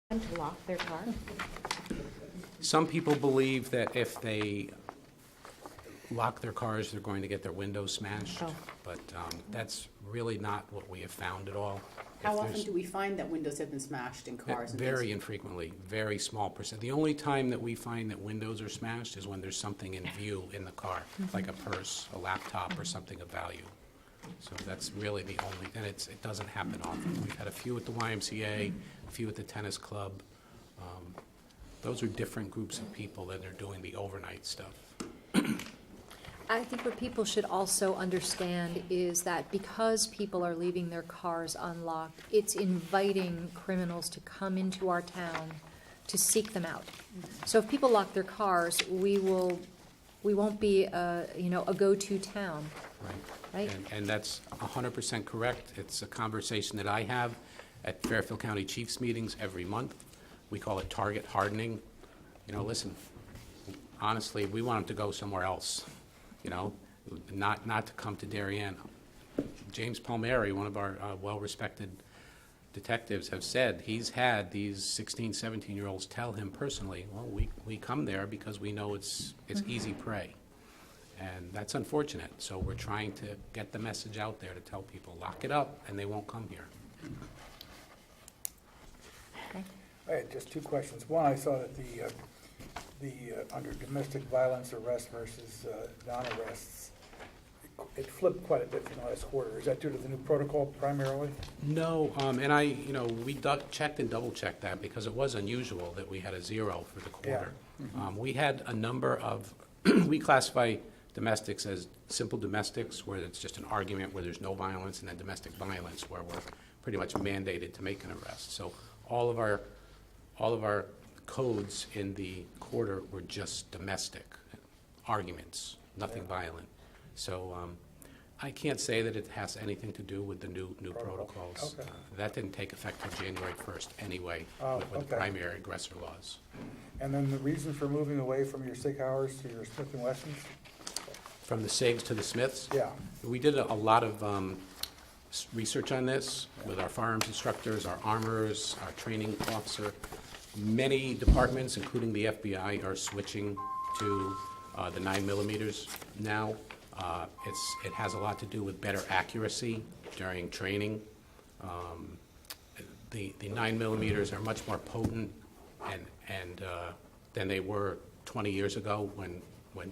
To lock their car? Some people believe that if they lock their cars, they're going to get their windows smashed. Oh. But that's really not what we have found at all. How If often there's- do we find that windows have been smashed in cars? and Very things? infrequently, very small percent. The only time that we find that windows are smashed is when there's something in view in the car, like a purse, a laptop, or something of value. So that's really the only, and it doesn't happen often. We've had a few at the YMCA, a few at the tennis club. Those are different groups of people that are doing the overnight stuff. I think what people should also understand is that because people are leaving their cars unlocked, it's inviting criminals to come into our town to seek them out. So if people lock their cars, we won't be a go-to town, right? And that's 100% correct. It's a conversation that I have at Fairfield County Chiefs meetings every month. We call it target hardening. Listen, honestly, we want them to go somewhere else, not to come to Darien. James Palmieri, one of our well-respected detectives, have said he's had these 16, 17-year-olds tell him personally, well, we come there because we know it's easy prey. And that's unfortunate. So we're trying to get the message out there to tell people, lock it up, and they won't come here. Okay. I had just two questions. One, I saw that the under domestic violence arrest versus non-arrests, it flipped quite a bit from last quarter. Is that due to the new protocol primarily? No, and we checked and double-checked that because it was unusual that we had a 0 for the quarter. Yeah. We had a number of, we classify domestics as simple domestics, where it's just an argument where there's no violence, and then domestic violence, where we're pretty much mandated to make an arrest. So all of our codes in the quarter were just domestic arguments, nothing violent. So I can't say that it has anything to do with the new protocols. Okay. That didn't take effect until January 1st anyway, Oh, with the okay. primary aggressor laws. And then the reason for moving away from your SIG hours to your Smith & Wessons? From the SIGs to the Smiths, Yeah. we did a lot of research on this with our firearms instructors, our armorers, our training officer. Many departments, including the FBI, are switching to the 9mm now. It has a lot to do with better accuracy during training. The 9mm are much more potent and than they were 20 years ago when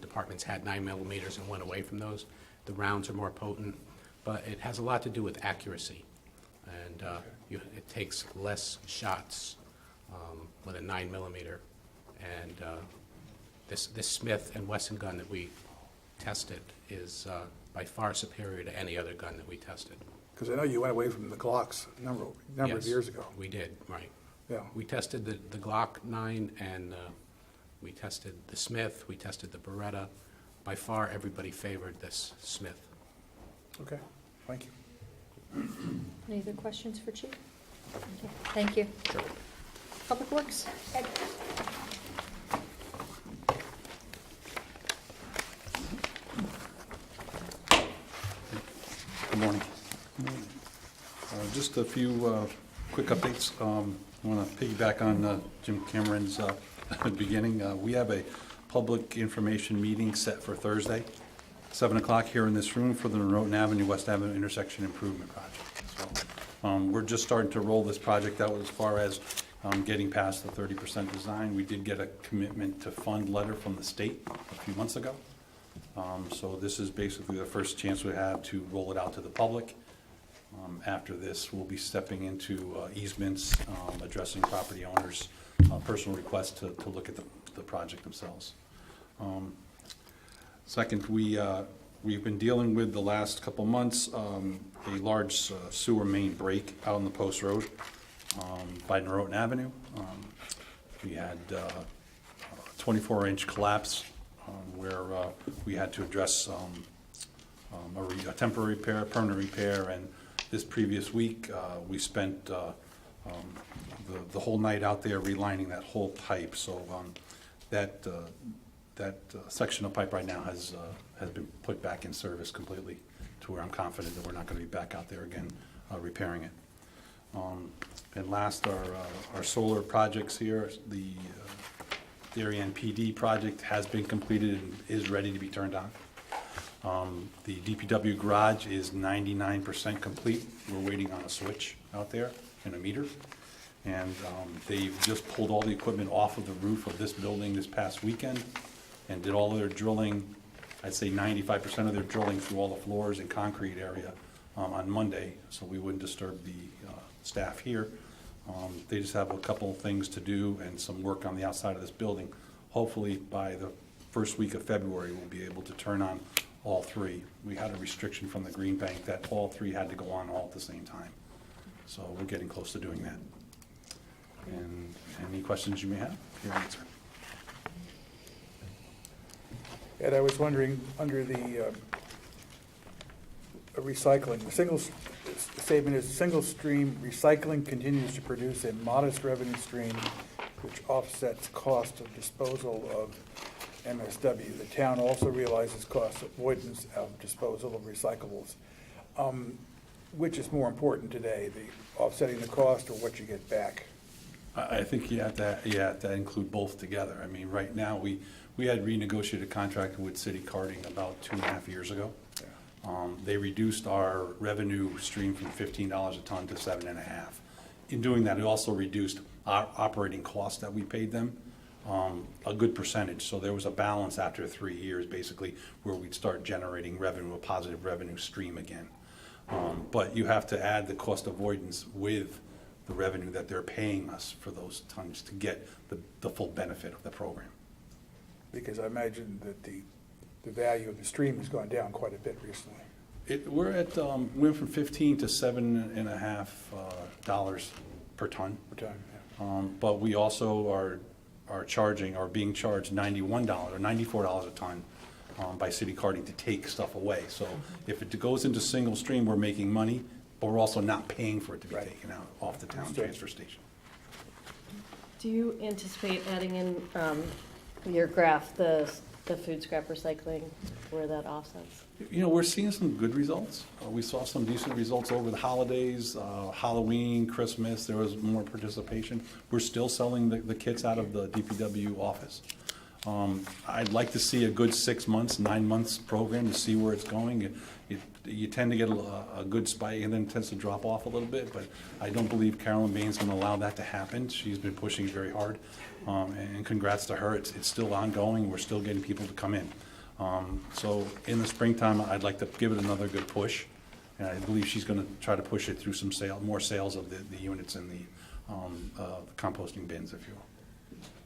departments had 9mm and went away from those. The rounds are more potent, but it has a lot to do with accuracy. And it takes less shots with a 9mm. And this Smith & Wesson gun that we tested is by far superior to any other gun that we tested. Because I know you went away from the Glocks a number of Yes, years ago. we did, right. Yeah. We tested the Glock 9, and we tested the Smith, we tested the Beretta. By far, everybody favored this Smith. Okay, thank you. Any other questions for Chief? Okay, thank you. Sure. Public Works, Ed. Good morning. Just a few quick updates. I want to piggyback on Jim Cameron's beginning. We have a public information meeting set for Thursday, 7 o'clock here in this room for the Norotan Avenue, West Avenue intersection improvement project. So we're just starting to roll this project out as far as getting past the 30% design. We did get a commitment to fund letter from the state a few months ago. So this is basically the first chance we have to roll it out to the public. After this, we'll be stepping into easements, addressing property owners' personal requests to look at the project themselves. Second, we've been dealing with the last couple months a large sewer main break out on the Post Road by Norotan Avenue. We had a 24-inch collapse where we had to address a temporary repair, permanent repair, and this previous week we spent the whole night out there relining that whole pipe. So that section of pipe right now has been put back in service completely, to where I'm confident that we're not going to be back out there again repairing it. And last, our solar projects here, the Darien PD project has been completed and is ready to be turned on. The DPW garage is 99% complete. We're waiting on a switch out there and a meter. And they've just pulled all the equipment off of the roof of this building this past weekend and did all of their drilling, I'd say 95% of their drilling through all the floors and concrete area on Monday, so we wouldn't disturb the staff here. They just have a couple of things to do and some work on the outside of this building. Hopefully by the first week of February, we'll be able to turn on all three. We had a restriction from the Green Bank that all three had to go on all at the same time. So we're getting close to doing that. And any questions you may have, here to answer. Ed, I was wondering, under the recycling, the statement is, single stream recycling continues to produce a modest revenue stream which offsets cost of disposal of MSW. The town also realizes cost avoidance of disposal of recyclables. Which is more important today, the offsetting the cost or what you get back? I think you have to include both together. I mean, right now, we had renegotiated a contract with City Carting about 2.5 years ago. They reduced our revenue stream from $15 a ton to $7.50. In doing that, it also reduced our operating costs that we paid them a good percentage. So there was a balance after 3 years, basically, where we'd start generating revenue, a positive revenue stream again. But you have to add the cost avoidance with the revenue that they're paying us for those tons to get the full benefit of the program. Because I imagine that the value of the stream has gone down quite a bit recently. We're at, we went from 15 to $7.50 per ton. Per ton, yeah. But we also are being charged $91 or $94 a ton by City Carting to take stuff away. So if it goes into single stream, we're making money, but we're also not paying for it to be Right. taken out off the town Understood. transfer station. Do you anticipate adding in your graph, the food scrap recycling, where that offsets? You know, we're seeing some good results. We saw some decent results over the holidays, Halloween, Christmas. There was more participation. We're still selling the kits out of the DPW office. I'd like to see a good 6 months, 9 months program to see where it's going. You tend to get a good spike and then it tends to drop off a little bit, but I don't believe Carolyn Bain's going to allow that to happen. She's been pushing very hard, and congrats to her. It's still ongoing. We're still getting people to come in. So in the springtime, I'd like to give it another good push, and I believe she's going to try to push it through some more sales of the units and the composting bins, if you will.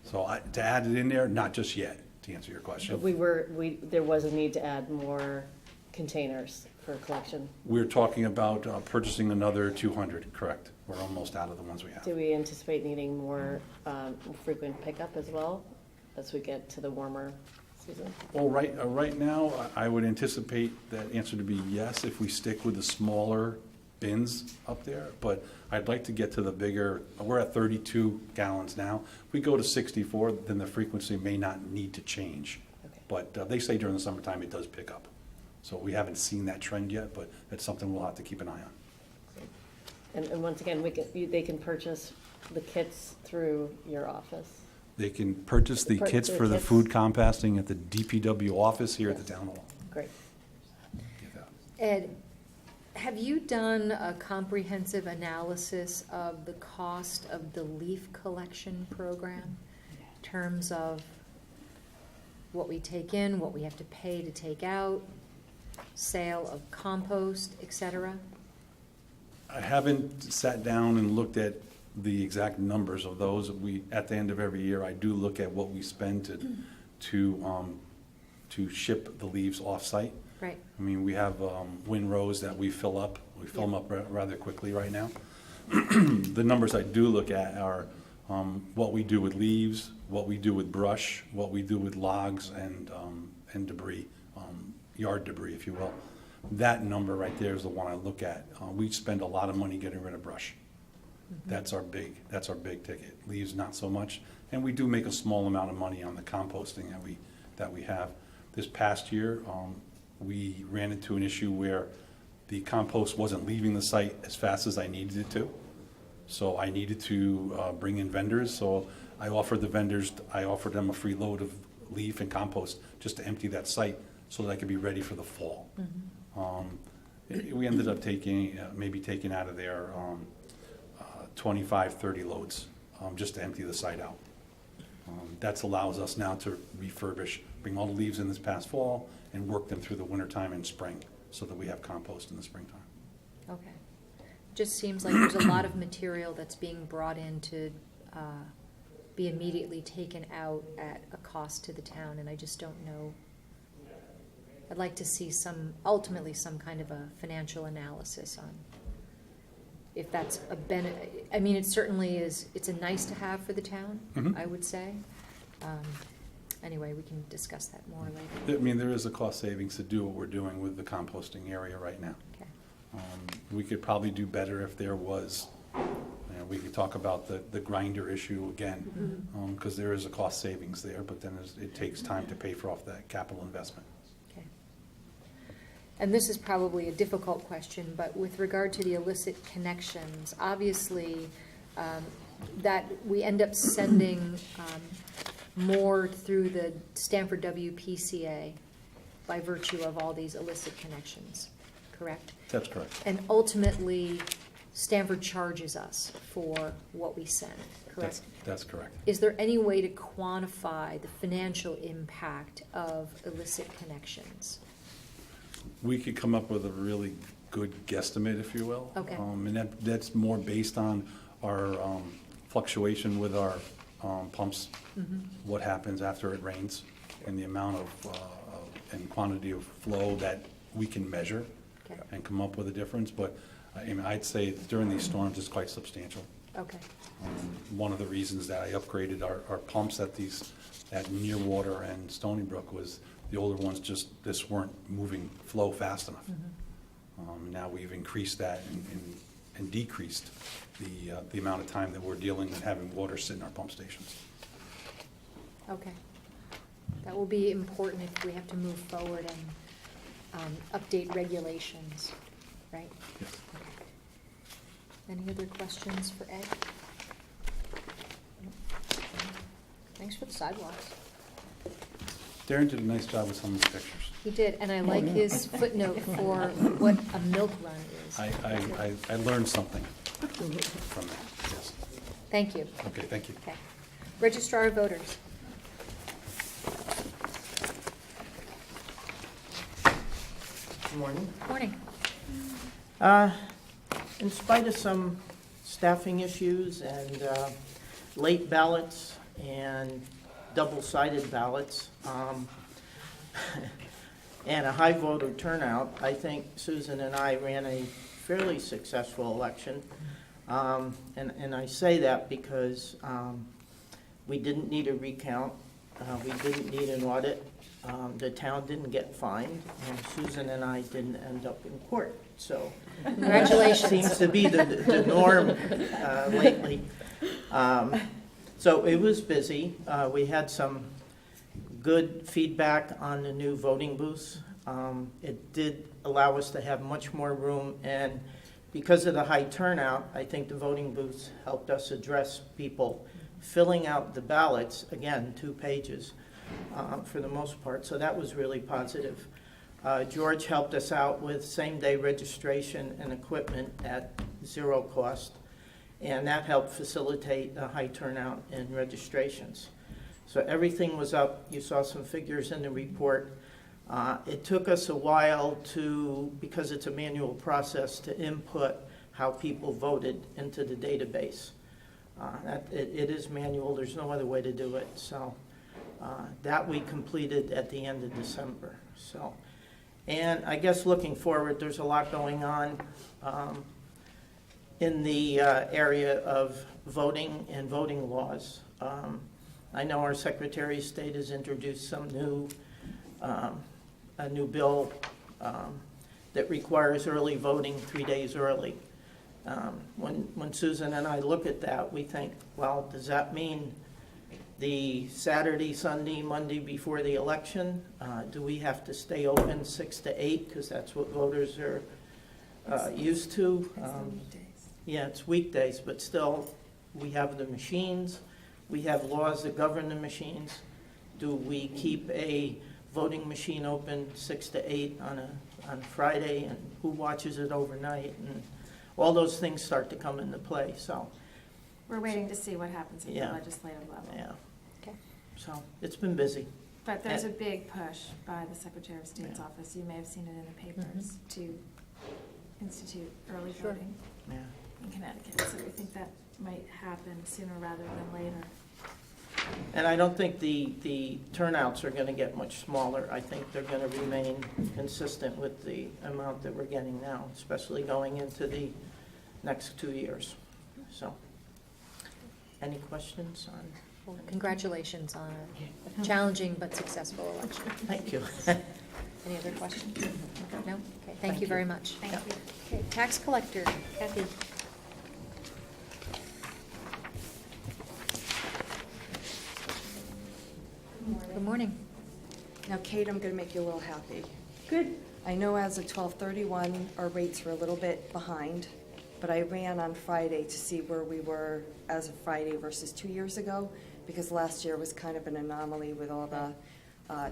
So to add it in there, not just yet, to answer your question. But there was a need to add more containers for collection. We're talking about purchasing another 200, correct? We're almost out of the ones we have. Do we anticipate needing more frequent pickup as well as we get to the warmer season? Well, right now, I would anticipate that answer to be yes, if we stick with the smaller bins up there, but I'd like to get to the bigger. We're at 32 gallons now. If we go to 64, then the frequency may not need to change. Okay. But they say during the summertime it does pick up. So we haven't seen that trend yet, but it's something we'll have to keep an eye on. And once again, they can purchase the kits through your office. They can purchase the kits for the food composting at the DPW office here at the town hall. Great. Ed, have you done a comprehensive analysis of the cost of the leaf collection program in terms of what we take in, what we have to pay to take out, sale of compost, et cetera? I haven't sat down and looked at the exact numbers of those. At the end of every year, I do look at what we spend to ship the leaves off-site. Right. I mean, we have windrows that we fill up. We fill them up rather quickly right now. The numbers I do look at are what we do with leaves, what we do with brush, what we do with logs and debris, yard debris, if you will. That number right there is the one I look at. We spend a lot of money getting rid of brush. Mm-hmm. That's our big ticket. Leaves, not so much. And we do make a small amount of money on the composting that we have. This past year, we ran into an issue where the compost wasn't leaving the site as fast as I needed it to. So I needed to bring in vendors, so I offered them a free load of leaf and compost just to empty that site so that I could be ready for the fall. We ended up maybe taking out of there 25, 30 loads just to empty the site out. That allows us now to refurbish, bring all the leaves in this past fall and work them through the wintertime and spring so that we have compost in the springtime. Okay. Just seems like there's a lot of material that's being brought in to be immediately taken out at a cost to the town, and I just don't know. I'd like to see ultimately some kind of a financial analysis on if that's a benefit. I mean, it certainly is, it's a nice to have for the town, I would say. Anyway, we can discuss that more later. I mean, there is a cost savings to do what we're doing with the composting area right now. Okay. We could probably do better if there was, we could talk about the grinder issue again, because there is a cost savings there, but then it takes time to pay for off that capital investment. Okay. And this is probably a difficult question, but with regard to the illicit connections, obviously that we end up sending more through the Stanford WPCA by virtue of all these illicit connections, correct? That's correct. And ultimately, Stanford charges us for what we send, correct? That's correct. Is there any way to quantify the financial impact of illicit connections? We could come up with a really good guesstimate, if you will. Okay. And that's more based on our fluctuation with our pumps, what happens after it rains, and the amount of and quantity of flow that we can measure Okay. and come up with a difference. But I mean, I'd say during these storms, it's quite substantial. Okay. One of the reasons that I upgraded our pumps at Near Water and Stony Brook was the older ones just weren't moving flow fast enough. Now we've increased that and decreased the amount of time that we're dealing with having water sit in our pump stations. Okay. That will be important if we have to move forward and update regulations, right? Yes. Okay. Any other questions for Ed? Thanks for the sidewalks. Darren did a nice job with some of the pictures. He did, and I like his footnote for what a milk run is. I learned something from that, yes. Thank you. Okay, thank you. Okay. Registrar of Voters. Good morning. Morning. In spite of some staffing issues and late ballots and double-sided ballots, and a high voter turnout, I think Susan and I ran a fairly successful election. And I say that because we didn't need a recount, we didn't need an audit, the town didn't get fined, and Susan and I didn't end up in court. So Congratulations. seems to be the norm lately. So it was busy. We had some good feedback on the new voting booths. It did allow us to have much more room, and because of the high turnout, I think the voting booths helped us address people filling out the ballots, again, 2 pages for the most part, so that was really positive. George helped us out with same-day registration and equipment at 0 cost, and that helped facilitate a high turnout in registrations. So everything was up. You saw some figures in the report. It took us a while because it's a manual process, to input how people voted into the database. It is manual. There's no other way to do it. So that we completed at the end of December. So, and I guess looking forward, there's a lot going on in the area of voting and voting laws. I know our Secretary of State has introduced some a new bill that requires early voting 3 days early. When Susan and I look at that, we think, well, does that mean the Saturday, Sunday, Monday before the election? Do we have to stay open 6 to 8 because that's what voters are used to? Yeah, it's weekdays, but still, we have the machines, we have laws that govern the machines. Do we keep a voting machine open 6 to 8 on Friday, and who watches it overnight? And all those things start to come into play, so, We're waiting to see what happens at the Yeah. legislative level. yeah. Okay. So, it's been busy. But there's a big push by the Secretary of State's Yeah. office, you may have seen it in the papers, to institute early Sure. voting Yeah. in Connecticut. So we think that might happen sooner rather than later. And I don't think the turnouts are gonna get much smaller. I think they're gonna remain consistent with the amount that we're getting now, especially going into the next 2 years. So, any questions on? Well, congratulations on a challenging but successful election. Thank you. Any other questions? No? Okay, thank you very much. Thank you. Okay, tax collector, Kathy. Good morning. Now, Kate, I'm going to make you a little happy. Good. I know as of 12/31, our rates were a little bit behind, but I ran on Friday to see where we were as of Friday versus 2 years ago, because last year was kind of an anomaly with all the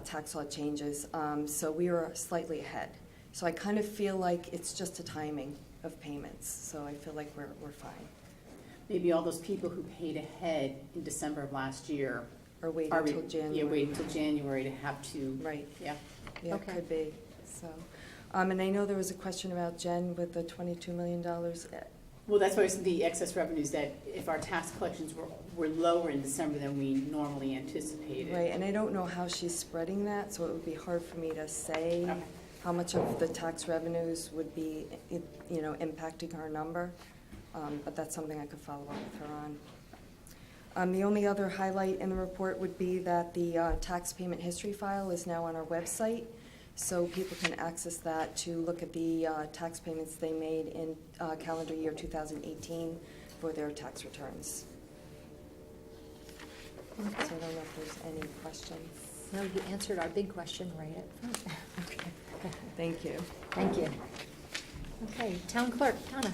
tax law changes. So we were slightly ahead. So I kind of feel like it's just a timing of payments. So I feel like we're fine. Maybe all those people who paid ahead in December of last year Or wait are, until January. yeah, wait until January to have to, Right. yeah. Yeah, it Okay. could be, so. And I know there was a question about Jen with the $22 million. Well, that's why it's the excess revenues, that if our tax collections were lower in December than we normally anticipated. Right, and I don't know how she's spreading that, so it would be hard for me to say Okay. how much of the tax revenues would be, impacting her number. But that's something I could follow up with her on. The only other highlight in the report would be that the tax payment history file is now on our website, so people can access that to look at the tax payments they made in calendar year 2018 for their tax returns. So I don't know if there's any questions. No, you answered our big question right up front. Okay. Thank you. Thank you. Okay, town clerk, Donna.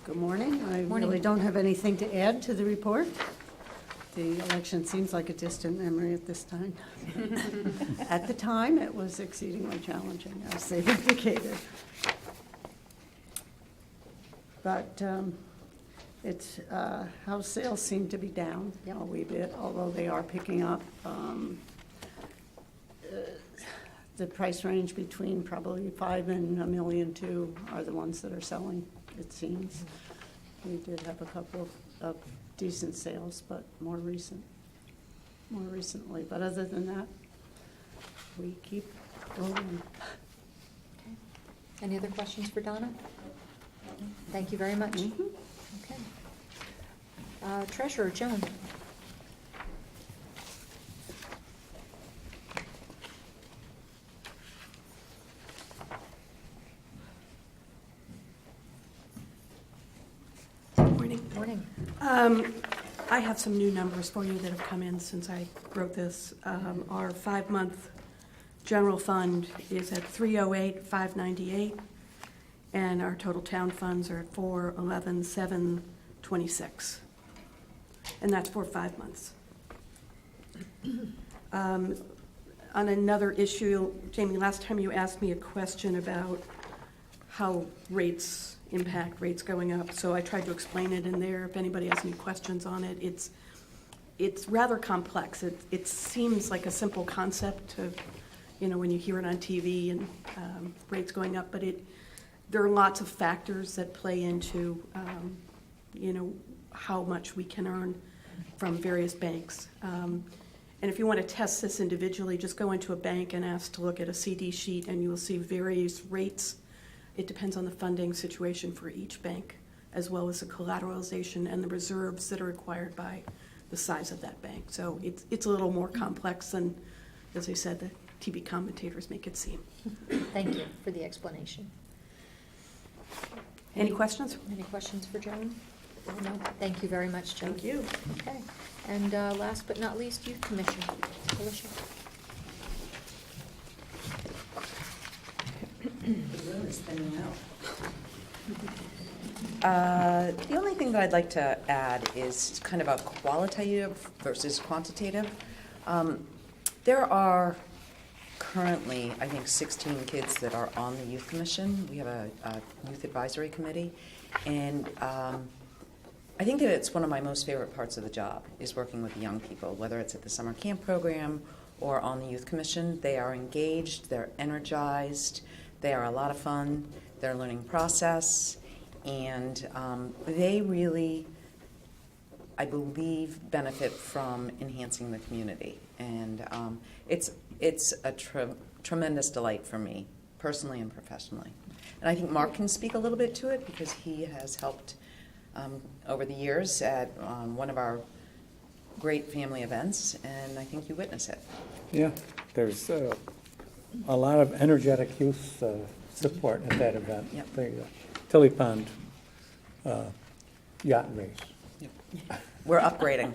Good morning. I Morning. really don't have anything to add to the report. The election seems like a distant memory at this time. At the time, it was exceedingly challenging, as they've indicated. But it's, house sales seem to be down Yep. a wee bit, although they are picking up. The price range between probably 5 and $1.2 million are the ones that are selling, it seems. We did have a couple of decent sales, but more recently. But other than that, we keep rolling. Any other questions for Donna? Thank you very much. Mhm. Okay. Treasurer, Joan. Morning. Morning. I have some new numbers for you that have come in since I wrote this. Our 5-month general fund is at 308,598, and our total town funds are at 411,726, and that's for 5 months. On another issue, Jamie, last time you asked me a question about how rates impact rates going up, so I tried to explain it in there. If anybody has any questions on it, it's rather complex. It seems like a simple concept to, when you hear it on TV and rates going up, but there are lots of factors that play into, how much we can earn from various banks. And if you want to test this individually, just go into a bank and ask to look at a CD sheet, and you will see various rates. It depends on the funding situation for each bank, as well as the collateralization and the reserves that are required by the size of that bank. So it's a little more complex than, as I said, the TV commentators make it seem. Thank you for the explanation. Any questions? Any questions for Joan? No, thank you very much, Joan. Thank you. Okay, and last but not least, Youth Commission. Alicia? The only thing that I'd like to add is kind of a qualitative versus quantitative. There are currently, I think, 16 kids that are on the youth commission. We have a youth advisory committee, and I think that it's one of my most favorite parts of the job is working with the young people, whether it's at the summer camp program or on the youth commission. They are engaged, they're energized, they are a lot of fun, they're a learning process, and they really, I believe, benefit from enhancing the community. And it's a tremendous delight for me, personally and professionally. And I think Mark can speak a little bit to it because he has helped over the years at one of our great family events, and I think you witness it. Yeah, there's a lot of energetic youth support at that event. Yep. The Tilly Pond yacht race. Yep. We're upgrading.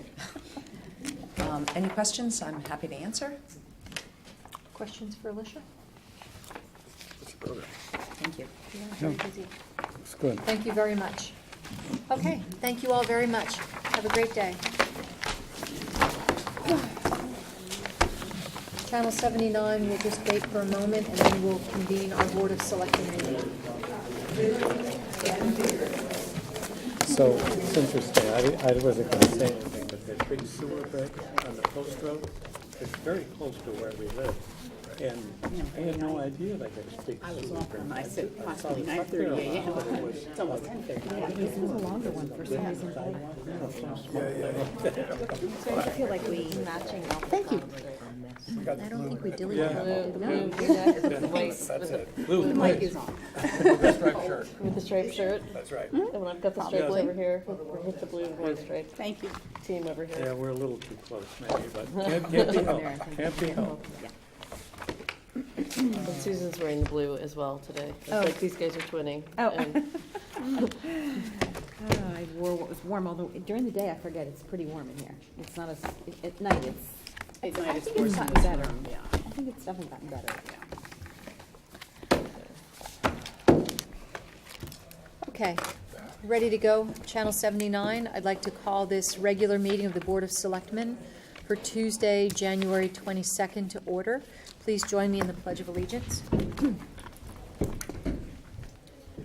Any questions? I'm happy to answer. Questions for Alicia? Thank you. Yeah, very busy. It's good. Thank you very much. Okay, thank you all very much. Have a great day. Channel 79 will just wait for a moment, and then we'll convene our Board of Selectmen meeting. So it's interesting. I wasn't going to say anything, but that big sewer break on the post road, it's very close to where we live. And I had no idea they had a big I was sewer off break. from, I said saw possibly the truck 9:30 there a a.m. lot, but it was- It's almost 10:30. This is a longer one for some reason. I feel like we matching up. Thank you. Got I the don't blue think we right deleted Blue, it. blue V-neck, That's it. Blue, The mic is on. With the striped shirt. with the striped shirt. That's right. And when I've got the stripes over here, we'll hit the blue and white stripe Thank you. team over here. Yeah, we're a little too close maybe, but can't be helped. Can't be helped. And Susan's wearing the blue as well today. It's like these guys are twinning. Oh. And I wore what was warm, although during the day I forget it's pretty warm in here. It's not as, at night It's I not as think worse it's in gotten this better. room, yeah. I think it's definitely gotten better. Okay, ready to go, Channel 79. I'd like to call this regular meeting of the Board of Selectmen for Tuesday, January 22nd to order. Please join me in the Pledge of Allegiance.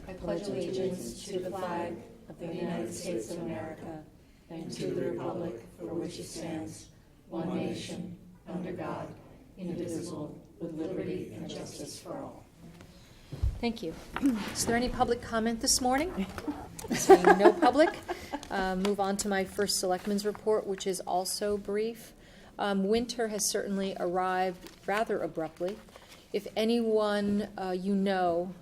I pledge allegiance to the flag of the United States of America and to the republic for which it stands, one nation, under God, indivisible, with liberty and justice for all. Thank you. Is there any public comment this morning? Seeing no public, move on to my first Selectmen's report, which is also brief. Winter has certainly arrived rather abruptly. If anyone you know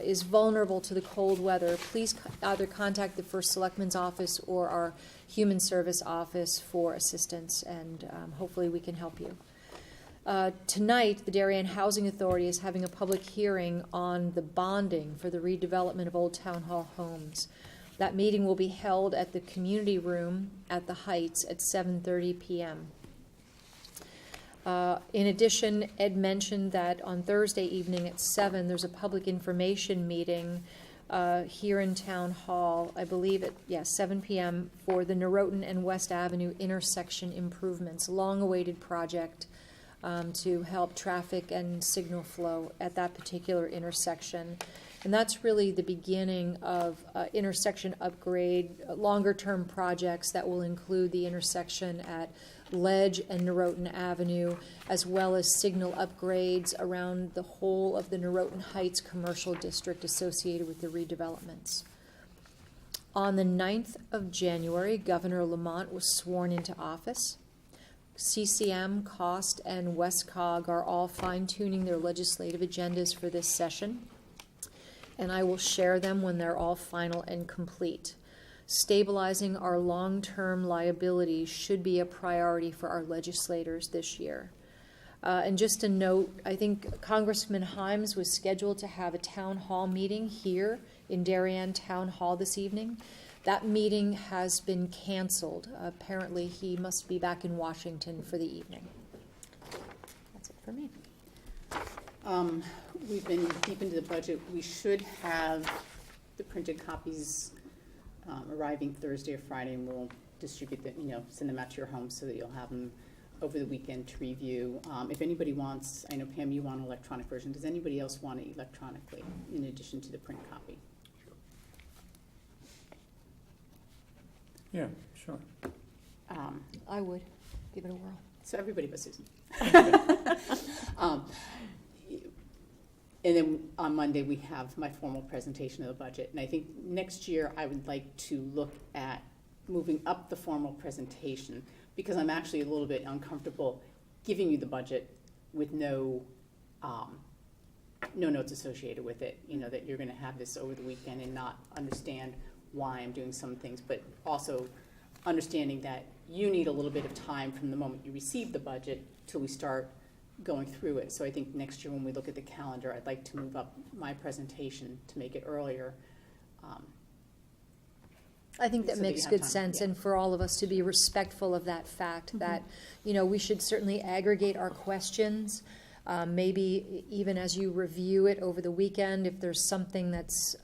is vulnerable to the cold weather, please either contact the First Selectman's office or our Human Service office for assistance, and hopefully we can help you. Tonight, the Darien Housing Authority is having a public hearing on the bonding for the redevelopment of Old Town Hall homes. That meeting will be held at the community room at the Heights at 7:30 p.m. In addition, Ed mentioned that on Thursday evening at 7, there's a public information meeting here in Town Hall, I believe at 7 p.m. for the Norotan and West Avenue intersection improvements, long-awaited project to help traffic and signal flow at that particular intersection. And that's really the beginning of intersection upgrade, longer-term projects that will include the intersection at Ledge and Norotan Avenue, as well as signal upgrades around the whole of the Norotan Heights commercial district associated with the redevelopments. On the 9th of January, Governor Lamont was sworn into office. CCM, COST, and WestCog are all fine-tuning their legislative agendas for this session, and I will share them when they're all final and complete. Stabilizing our long-term liabilities should be a priority for our legislators this year. And just a note, I think Congressman Himes was scheduled to have a town hall meeting here in Darien Town Hall this evening. That meeting has been canceled. Apparently, he must be back in Washington for the evening. That's it for me. We've been deep into the budget. We should have the printed copies arriving Thursday or Friday, and we'll distribute them, send them out to your home so that you'll have them over the weekend to review. If anybody wants, I know Pam, you want an electronic version. Does anybody else want it electronically in addition to the print copy? Yeah, sure. I would, give it a whirl. So everybody but Susan. And then on Monday, we have my formal presentation of the budget. And I think next year, I would like to look at moving up the formal presentation, because I'm actually a little bit uncomfortable giving you the budget with no notes associated with it. That you're gonna have this over the weekend and not understand why I'm doing some things, but also understanding that you need a little bit of time from the moment you receive the budget till we start going through it. So I think next year when we look at the calendar, I'd like to move up my presentation to make it earlier. I think that So that makes you have good time, sense, yeah. and for all of us to be respectful of that fact, that, we should certainly aggregate our questions. Maybe even as you review it over the weekend, if there's something that's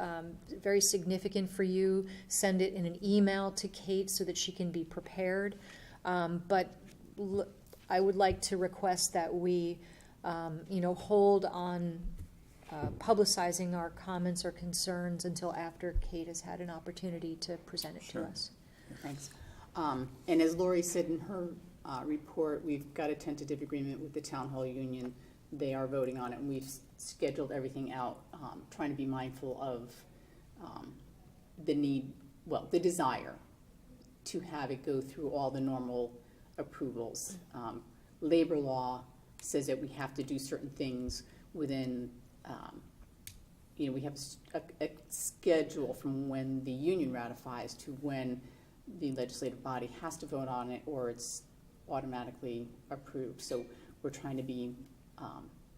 very significant for you, send it in an email to Kate so that she can be prepared. But I would like to request that we, hold on publicizing our comments or concerns until after Kate has had an opportunity to present it to us. Thanks. And as Lori said in her report, we've got a tentative agreement with the Town Hall Union. They are voting on it, and we've scheduled everything out, trying to be mindful of the desire to have it go through all the normal approvals. Labor law says that we have to do certain things within, we have a schedule from when the union ratifies to when the legislative body has to vote on it, or it's automatically approved. So we're trying to be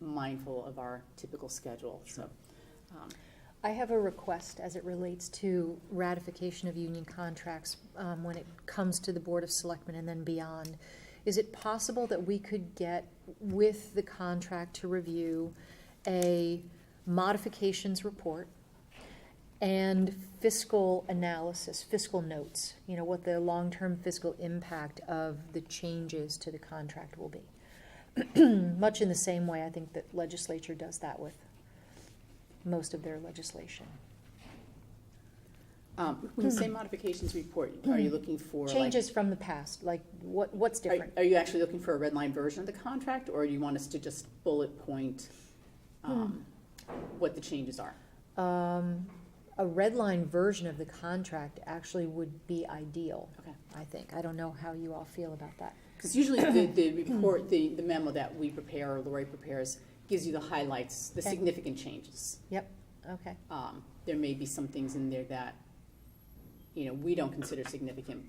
mindful of our typical schedule. So, I have a request as it relates to ratification of union contracts when it comes to the Board of Selectmen and then beyond. Is it possible that we could get with the contract to review a modifications report and fiscal analysis, fiscal notes, what the long-term fiscal impact of the changes to the contract will be? Much in the same way I think that legislature does that with most of their legislation. when you say modifications report, are you looking for Changes from the past, like what's different? Are you actually looking for a red line version of the contract, or do you want us to just bullet point what the changes are? A red line version of the contract actually would be ideal, Okay. I think. I don't know how you all feel about that. Because usually the report, the memo that we prepare, or Lori prepares, gives you the highlights, the Okay. significant changes. Yep, okay. There may be some things in there that, we don't consider significant,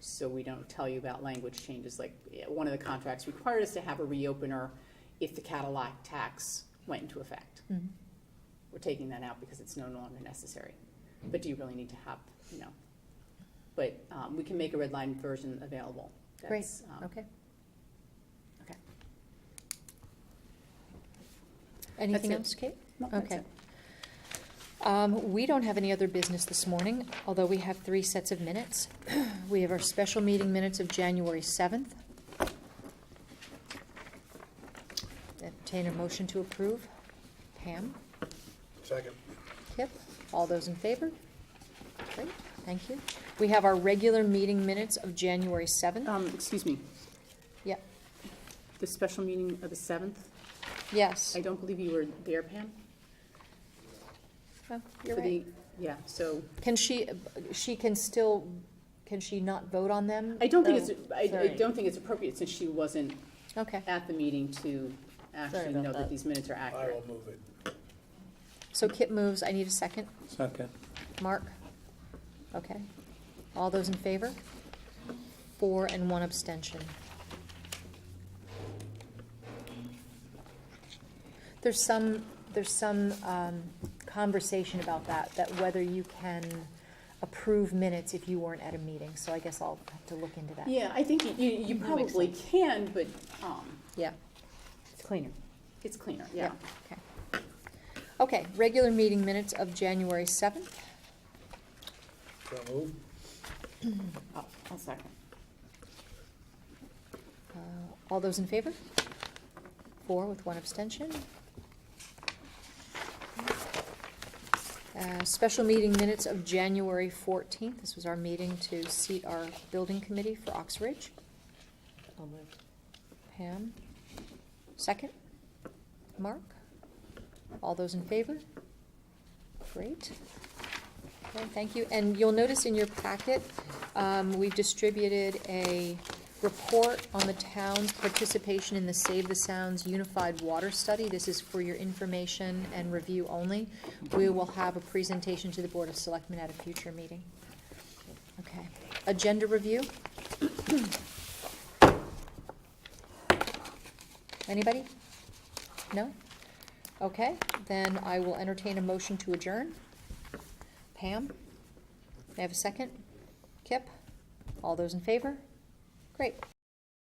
so we don't tell you about language changes. Like, one of the contracts required us to have a reopener if the Cadillac tax went into effect. Mhm. We're taking that out because it's no longer necessary. But do you really need to have, But we can make a red line version available. Great, That's, okay. Okay. Anything it. else, Kate? No, that's Okay. it. We don't have any other business this morning, although we have 3 sets of minutes. We have our special meeting minutes of January 7th. Entertain a motion to approve. Pam? Second. Kip? All those in favor? Great, thank you. We have our regular meeting minutes of January 7th. Excuse me, Yep, the special meeting of the 7th, yes. I don't believe you were there, Pam? Oh, you're For right. So, Can she not vote on them? I don't think Oh, I sorry. don't think it's appropriate, since she wasn't Okay, at the meeting, to actually about know that that. these minutes are I accurate. will move it. so Kip moves, I need a second. Second. Mark? Okay. All those in favor? 4 and 1 abstention. There's some conversation about that whether you can approve minutes if you weren't at a meeting, so I guess I'll have to look into that. Yeah, I think you That makes probably can, but, Yeah, It's cleaner. It's cleaner, yeah. Okay. Okay, regular meeting minutes of January 7th. So moved. I'll second. All those in favor? 4 with 1 abstention. Special meeting minutes of January 14th. This was our meeting to seat our building committee for Oxbridge. I'll move. Pam. Second. Mark. All those in favor? Great. Okay, thank you. And you'll notice in your packet, we've distributed a report on the town's participation in the Save the Sounds Unified Water Study. This is for your information and review only. We will have a presentation to the Board of Selectmen at a future meeting. Okay. Agenda review. Anybody? No? Okay, then I will entertain a motion to adjourn. Pam? May I have a second? Kip? All those in favor? Great.